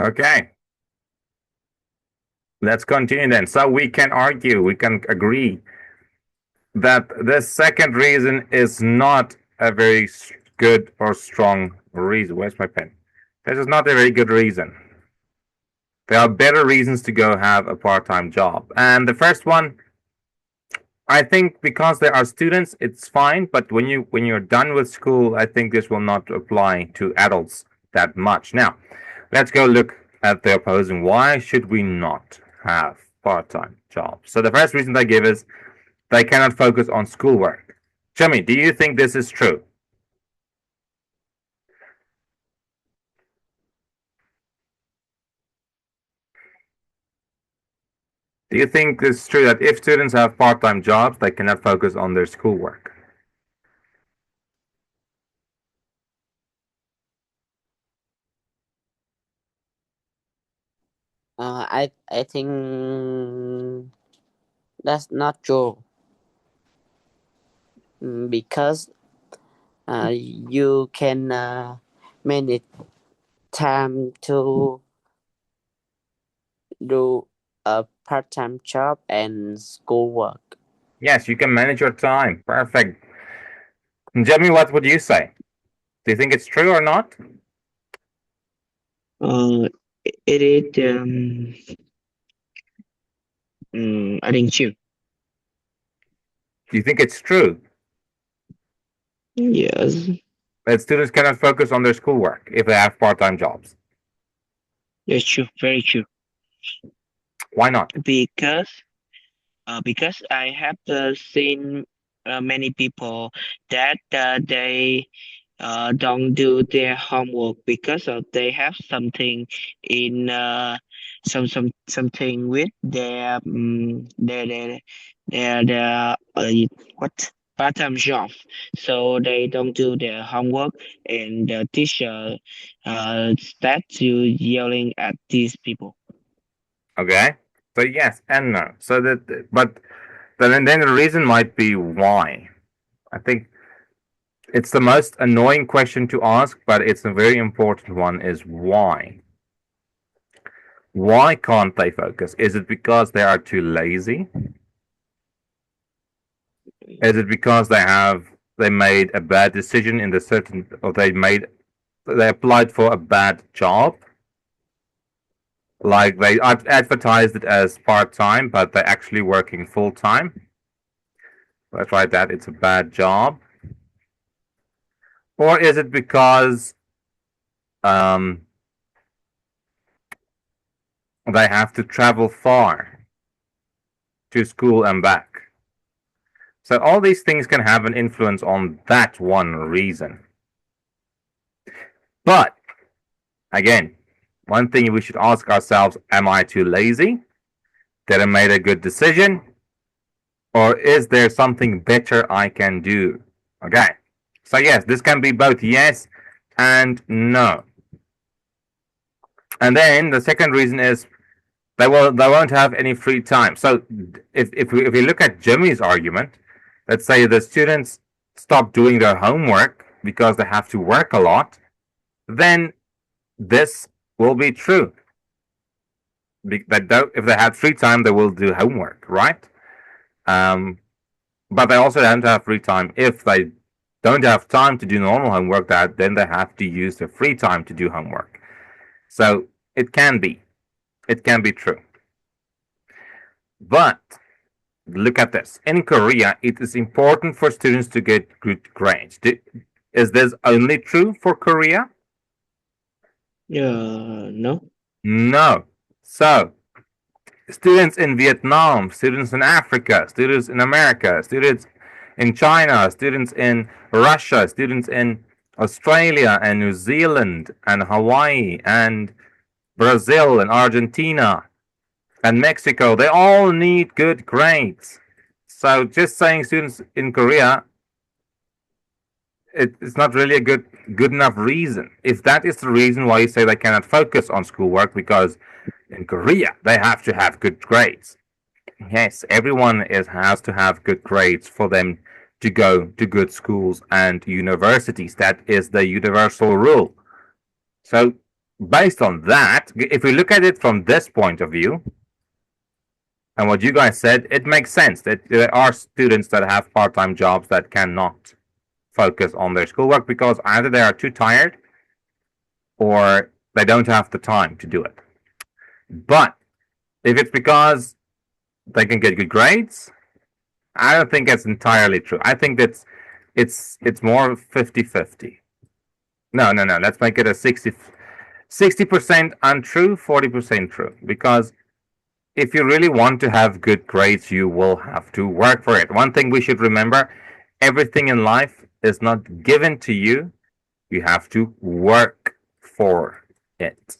Okay, let's continue then. So we can argue, we can agree that this second reason is not a very good or strong reason. Where's my pen? This is not a very good reason. There are better reasons to go have a part-time job. And the first one, I think because there are students, it's fine. But when you're done with school, I think this will not apply to adults that much. Now, let's go look at the opposing. Why should we not have part-time jobs? So the first reason they give is they cannot focus on schoolwork. Jimmy, do you think this is true? Do you think it's true that if students have part-time jobs, they cannot focus on their schoolwork? I think that's not true. Because you can manage time to do a part-time job and schoolwork. Yes, you can manage your time. Perfect. Jimmy, what would you say? Do you think it's true or not? Uh, it is I think true. Do you think it's true Yes, that students cannot focus on their schoolwork if they have part-time jobs? that's true. Very true. Why not? Because because I have seen many people that they don't do their homework because of they have something in something with their what part-time job, so they don't do their homework, and the teacher start to yelling at these people. Okay. So yes and no. So that, but then the reason might be why. I think it's the most annoying question to ask, but it's a very important one. Is why? Why can't they focus? Is it because they are too lazy? Is it because they made a bad decision in the certain or they applied for a bad job? Like they advertised it as part time, but they're actually working full time. Let's write that it's a bad job. Or is it because um, they have to travel far to school and back? So all these things can have an influence on that one reason. But again, one thing we should ask ourselves, am I too lazy? Did I make a good decision? Or is there something better I can do? Okay. So yes, this can be both yes and no. And then the second reason is they won't have any free time. So if we look at Jimmy's argument, let's say the students stop doing their homework because they have to work a lot, then this will be true. That if they had free time, they will do homework, right? Um, but they also don't have free time if they don't have time to do normal homework. That then they have to use their free time to do homework. So it can be, it can be true. But look at this. In Korea, it is important for students to get good grades. Is this only true for Korea? No. No. So students in Vietnam, students in Africa, students in America, students in China, students in Russia, students in Australia and New Zealand and Hawaii and Brazil and Argentina and Mexico, they all need good grades. So just saying students in Korea, it's not really a good enough reason. If that is the reason why you say they cannot focus on schoolwork because in Korea they have to have good grades. Yes, everyone has to have good grades for them to go to good schools and universities. That is the universal rule. So based on that, if we look at it from this point of view, and what you guys said, it makes sense that there are students that have part-time jobs that cannot focus on their schoolwork because either they are too tired or they don't have the time to do it. But if it's because they can get good grades, I don't think that's entirely true. I think that's it's more 50-50. No. Let's make it a 60% untrue, 40% true. Because if you really want to have good grades, you will have to work for it. One thing we should remember, everything in life is not given to you. You have to work for it.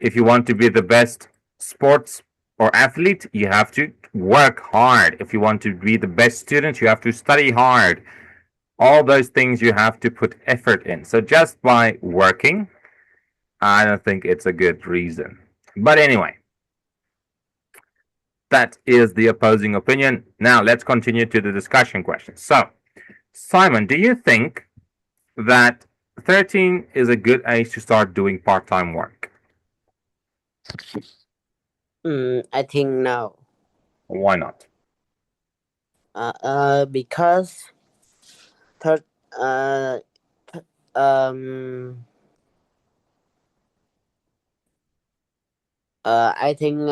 If you want to be the best sports or athlete, you have to work hard. If you want to be the best student, you have to study hard. All those things you have to put effort in. So just by working, I don't think it's a good reason. But anyway, that is the opposing opinion. Now let's continue to the discussion question. So, Simon, do you think that 13 is a good age to start doing part-time work? I think no. Why not? Because third um I think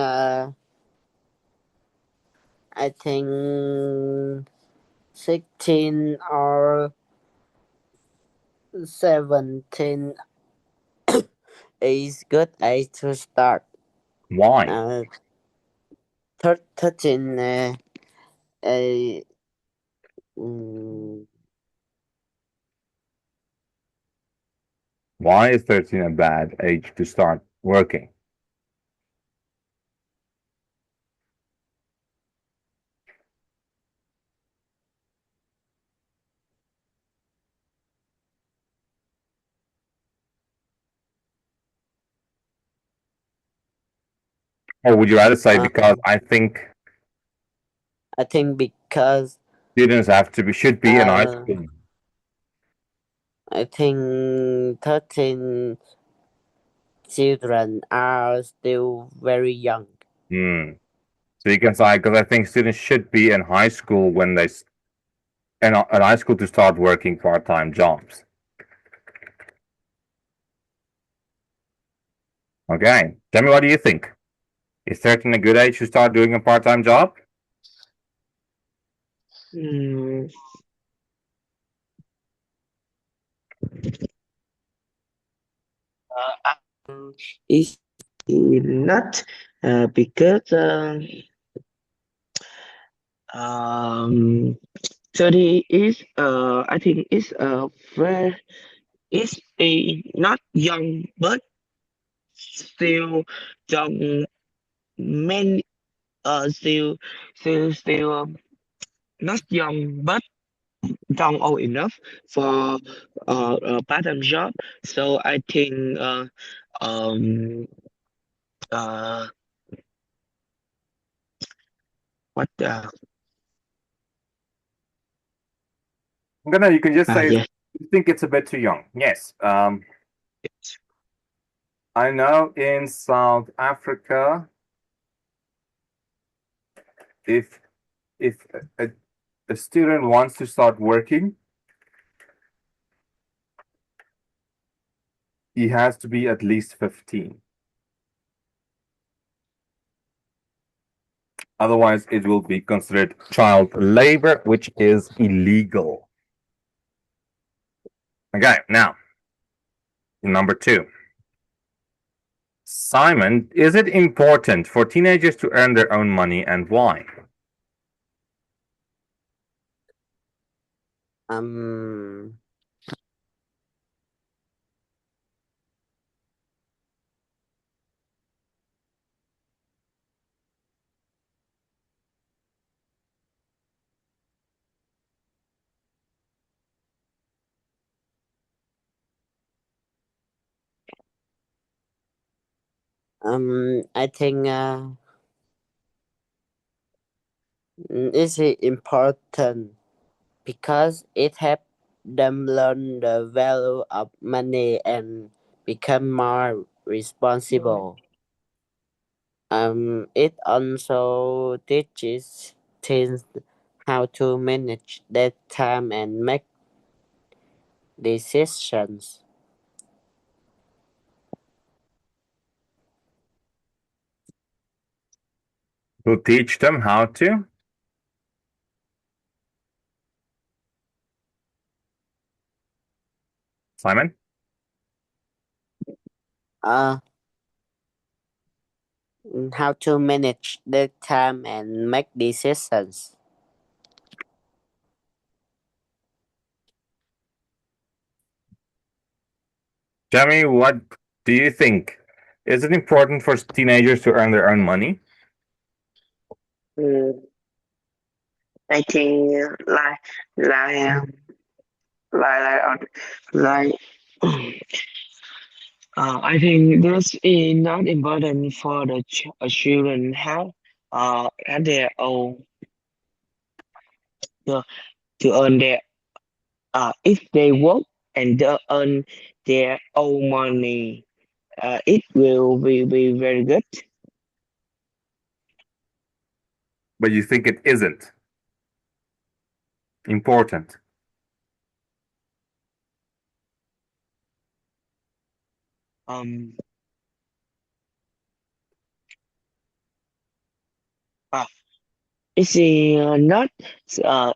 I think 16 or 17 is good age to start. Why? 13 uh, mm, Why is 13 a bad age to start working? Or would you rather say uh, because I think because students have to be should be in high uh, school? I think 13 children are still very young. Hmm. So you can say because I think students should be in high school when they in high school to start working part-time jobs. Okay, tell me what do you think? Is 13 a good age to start doing a part-time job? Mm, I think it's not because um 30 is I think it's very it's a not young but still young men still not young but young old enough for a part-time job. So I think um uh what You can just say yes. you think it's a bit too young. Yes. I know in South Africa, if if a student wants to start working, he has to be at least 15. Otherwise, it will be considered child labor, which is illegal. Okay, now, number two. Simon, is it important for teenagers to earn their own money and why? Um, I think it's important because it helps them learn the value of money and become more responsible. It also teaches teens how to manage their time and make decisions. To teach them how to. Simon? Uh, how to manage their time and make decisions. Jeremy, what do you think? Is it important for teenagers to earn their own money? Mm, I think like like like I think this is not important for the children have at their own to, to earn their if they work and they earn their own money, it will be very good. But you think it isn't important? Um, uh, it's not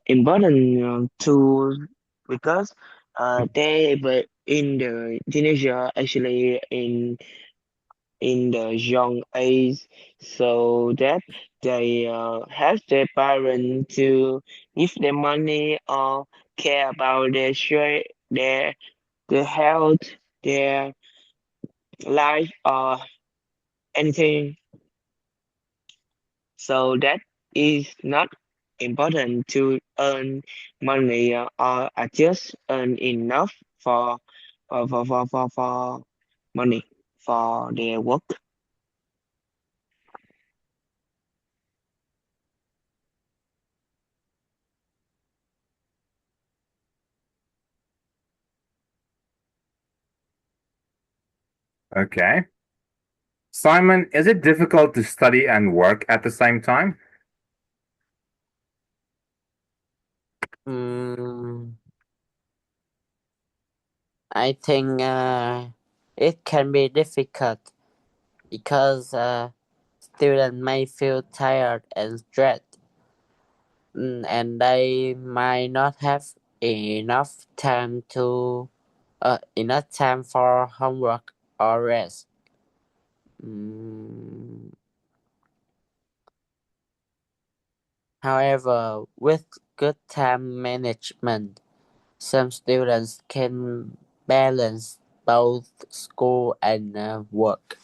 important to because they were in the teenager actually in the young age, so that they have their parents to give them money or care about their share, their health, their life, or anything. So that is not important to earn money or just earn enough for for money for their work. Okay. Simon, is it difficult to study and work at the same time? Mm, I think it can be difficult because students may feel tired and stressed, and they might not have enough time for homework or rest. Mm, However, with good time management, some students can balance both school and work.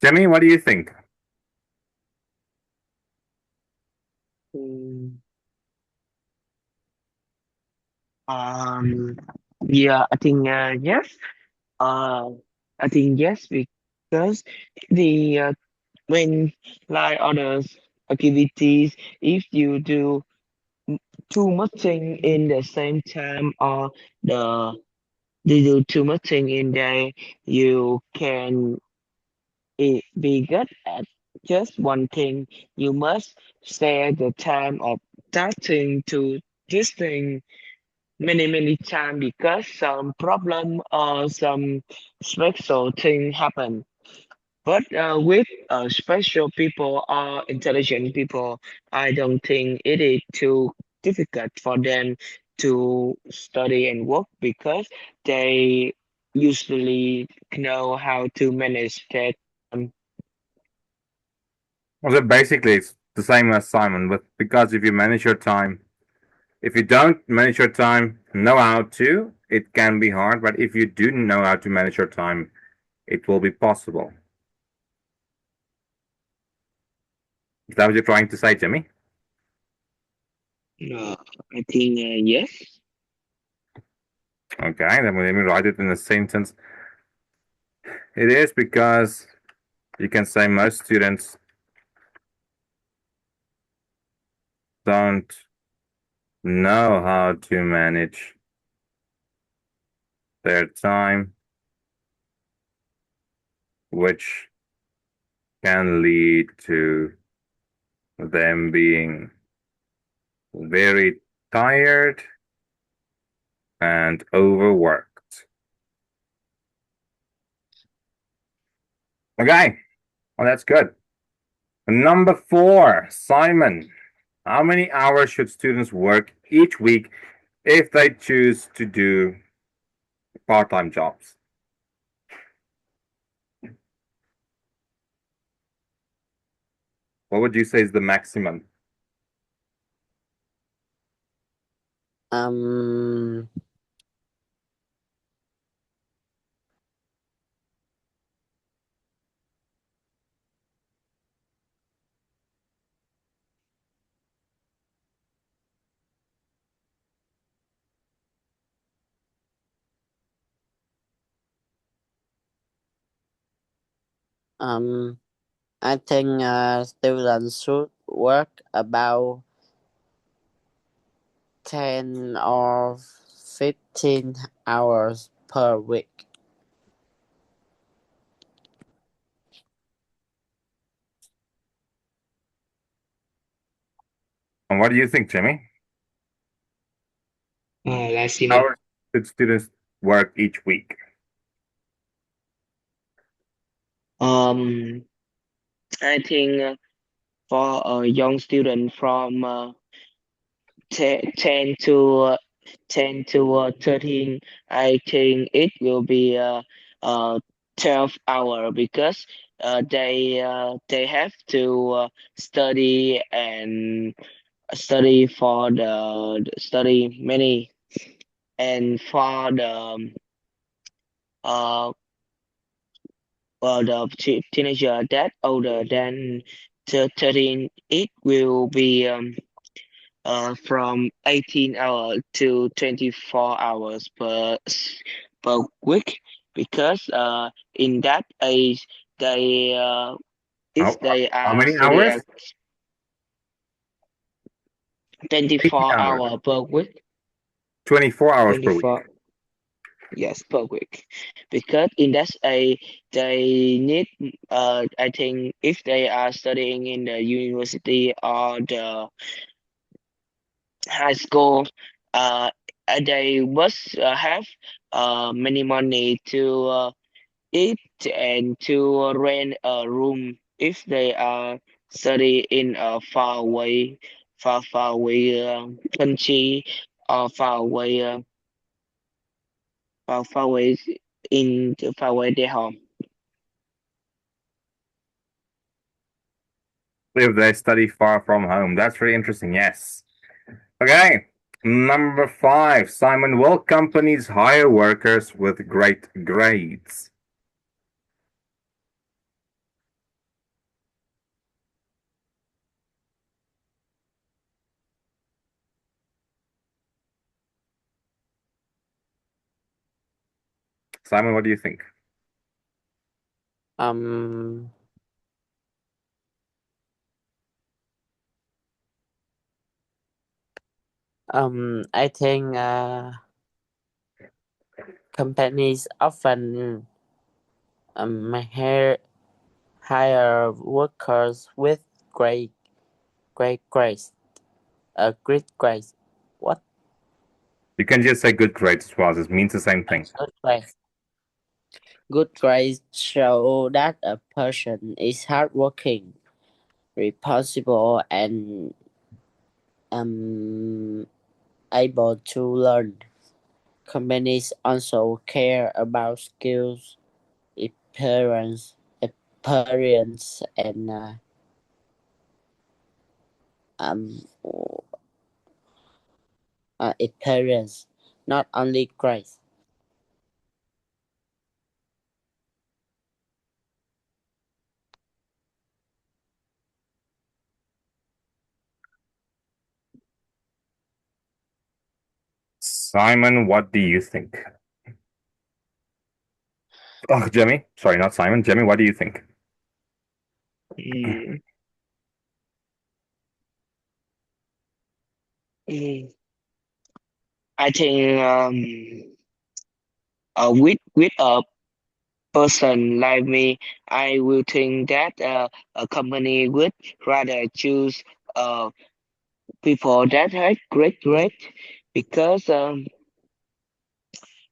Jimmy, what do you think? Mm, Um, yeah, I think yes. Uh, I think yes because the when like others activities, if you do too much thing in the same time or the you do too much thing in there, you can be good at just one thing. You must share the time of that thing to this thing many times because some problem or some special thing happen. But with special people or intelligent people, I don't think it is too difficult for them to study and work because they usually know how to manage their time. So basically, it's the same as Simon, but because if you manage your time, if you don't manage your time, know how to, it can be hard. But if you do know how to manage your time, it will be possible. Is that what you're trying to say, Jimmy? Uh, I think yes. Okay, then let me write it in a sentence. It is because you can say most students don't know how to manage their time, which can lead to them being very tired and overworked. Okay, well, that's good. Number 4, Simon. How many hours should students work each week if they choose to do part-time jobs? What would you say is the maximum? Um, um, I think students should work about 10 or 15 hours per week. And what do you think, Jimmy? Let's see. Hours should students work each week? Um, I think for a young student from 10 to 13, I think it will be uh 12 hour because they have to study and study for the study many and for uh the teenager that older than 13, it will be from 18 hours to 24 hours per week because in that age they How, if they how are many study hours? at 18 24 hours. hour per week. 24 hours per week. 24, yes, per week, because in that age they need I think if they are studying in the university or the high school, uh, they must have many money to eat and to rent a room if they are study in a far away country or far away far away their home. If they study far from home. That's very interesting. Yes. Okay. Number 5, Simon. Will companies hire workers with great grades? Simon, what do you think? Um, I think companies often hire workers with great great grades. Great grades. What? You can just say good grades as well. It means the same thing. Good grades. Good grades show that a person is hardworking, responsible, and um able to learn. Companies also care about skills, appearance, and or, experience, not only grades. Simon, what do you think? Oh, Jimmy. Sorry, not Simon. Jimmy, what do you think? Mm, mm. I think with a person like me, I will think that a company would rather choose people that have great grade because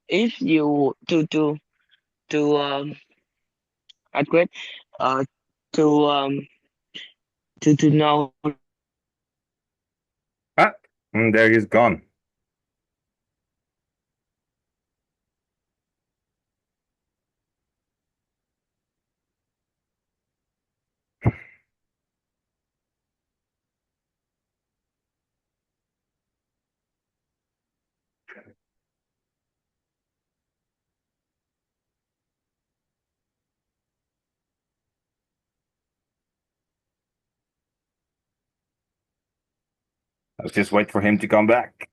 if you to upgrade uh to to know Ah, there he's gone. Let's just wait for him to come back.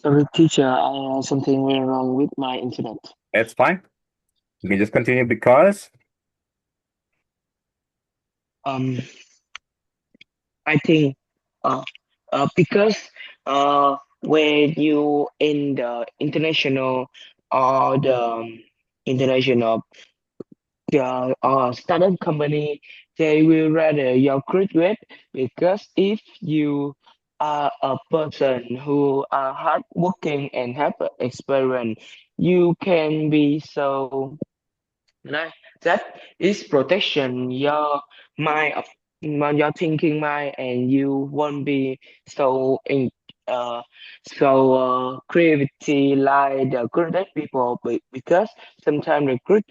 sorry teacher, something went wrong with my internet. It's fine. You can just continue because Um, I think uh, because when you in the international or the international startup company, they will rather your graduate because if you are a person who are hardworking and have experience, you can be so like that is protection your mind of your thinking mind and you won't be so in uh creativity like the good people because sometimes the good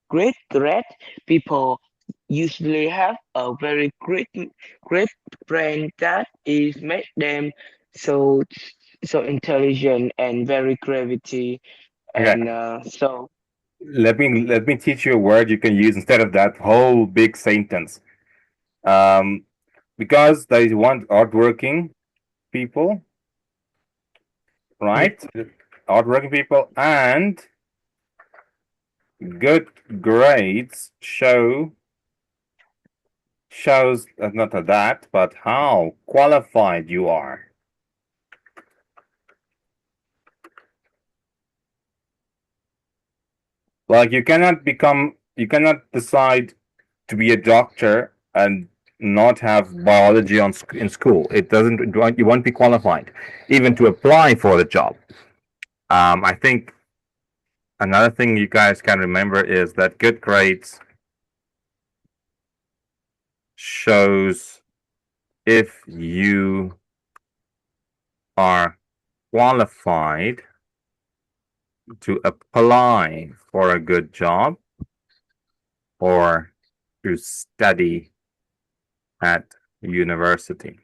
great people usually have a very great brain that is make them so so intelligent and very creativity okay. and so Let me teach you a word you can use instead of that whole big sentence. Um, because they want hardworking people, right? Hardworking people and good grades shows not that, but how qualified you are. Like you cannot decide to be a doctor and not have biology in school. It doesn't. You won't be qualified even to apply for the job. I think another thing you guys can remember is that good grades shows if you are qualified to apply for a good job or to study at university.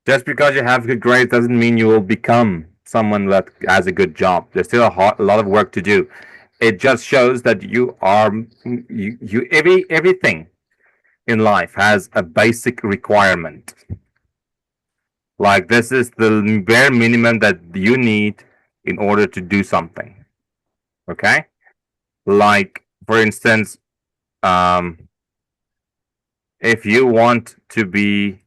Just because you have good grades doesn't mean you will become someone that has a good job. There's still a lot of work to do. It just shows that you are everything in life has a basic requirement. Like this is the bare minimum that you need in order to do something. Okay? Like for instance, um, if you want to be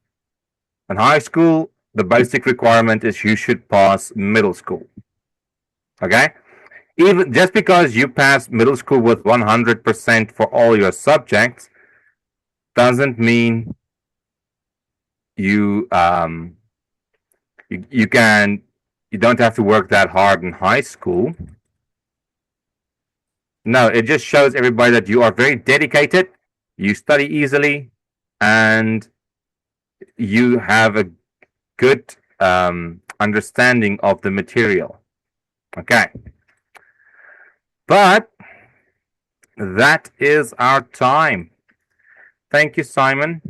in high school, the basic requirement is you should pass middle school. Okay? Even just because you pass middle school with 100% for all your subjects doesn't mean you you can you don't have to work that hard in high school. No, it just shows everybody that you are very dedicated, you study easily, and you have a good understanding of the material. Okay. But that is our time. Thank you, Simon.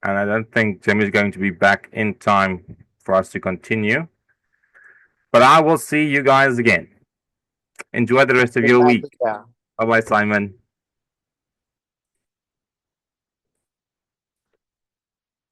And I don't think Jim is going to be back in time for us to continue. But I will see you guys again. Enjoy the rest of your Goodbye, week. teacher. Bye bye, Simon.